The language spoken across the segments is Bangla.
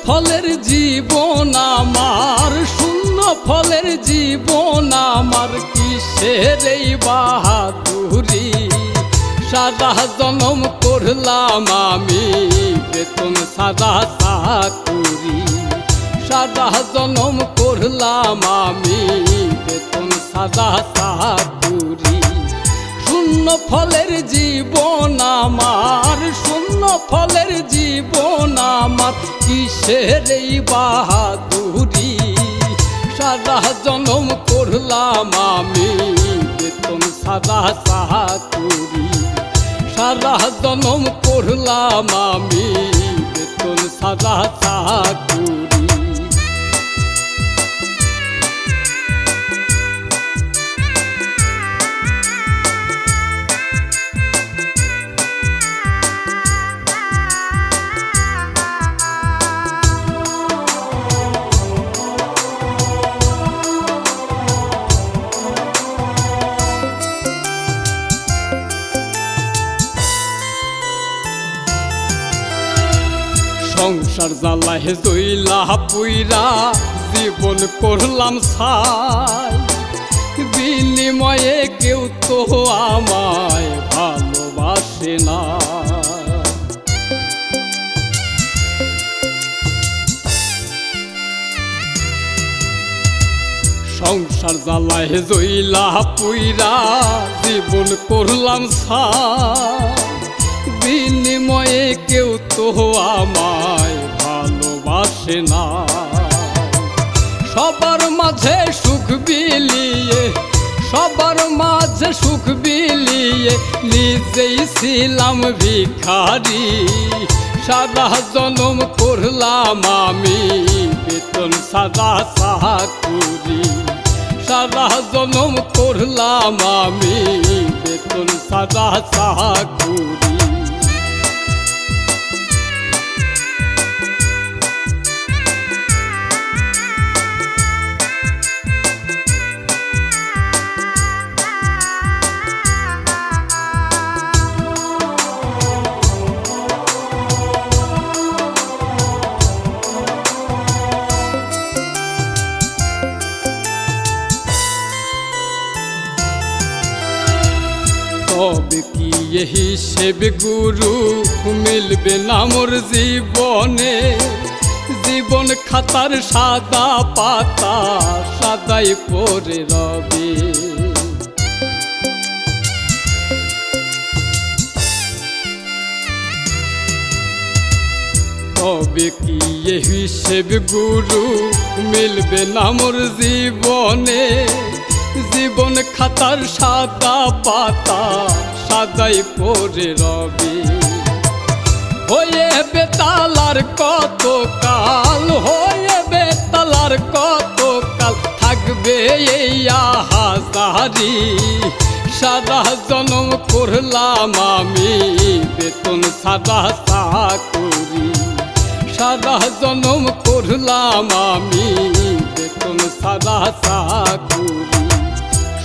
ফলের জীবন আমার, শূন্য ফলের জীবন আমার, কিসের এই বাহাদুরি। সারা জনম করলাম আমি বেতন সারা চাকুরি, সারা জনম করলাম আমি বেতন সারা চাকুরি। শূন্য ফলের জীবন আমার, শূন্য ফলের জীবন আমার, কিসের এই বাহাদুরি। সারা জনম করলাম আমি বেতন সারা চাকুরি, সারা জনম করলাম আমি বেতন সারা চাকুরি। সংসার জ্বালায় জইলা পুইরা জীবন করলাম ছাই, বিনিময়ে কেউ তো আমায় ভালোবাসে না। সংসার জ্বালায় জইলা পুইরা জীবন করলাম ছাই, বিনিময়ে কেউ তো আমায় ভালোবাসে না। সবার মাঝে সুখ বিলিয়ে, সবার মাঝে সুখ বিলিয়ে নিজেই ছিলাম ভিখারি। সারা জনম করলাম আমি বেতন সারা চাকুরি, সারা জনম করলাম আমি বেতন সারা চাকুরি। তবে কি হিসেব গুরু মিলবে না মোর জীবনে, জীবন খাতার সাদা পাতা সাদাই পড়ে রবে। তবে কি হিসেব গুরু মিলবে না মোর জীবনে, জীবন খাতার সাদা পাতা সাদাই পড়ে রবে। হয়ে বেতালার কত কাল, হয়ে বেতালার কত কাল থাকবে এই আহাজারি। সারা জনম করলাম আমি বেতন সারা চাকুরি, সারা জনম করলাম আমি বেতন সারা চাকুরি।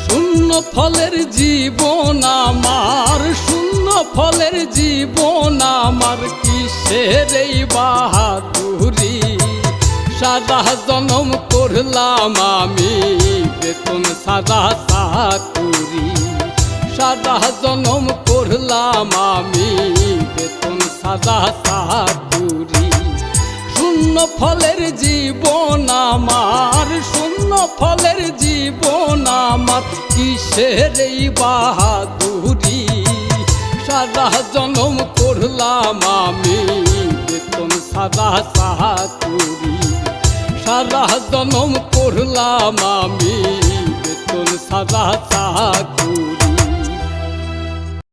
শূন্য ফলের জীবন আমার, শূন্য ফলের জীবন আমার, কিসের এই বাহাদুরি। সারা জনম করলাম আমি বেতন সারা চাকুরি, সারা জনম করলাম আমি বেতন সারা চাকুরি। শূন্য ফলের জীবন আমার, শূন্য ফলের জীবন আমার, কিসের এই বাহাদুরি। সারা জনম করলাম আমি বেতন সারা চাকুরি, সারা জনম করলাম আমি বেতন সারা চাকুরি।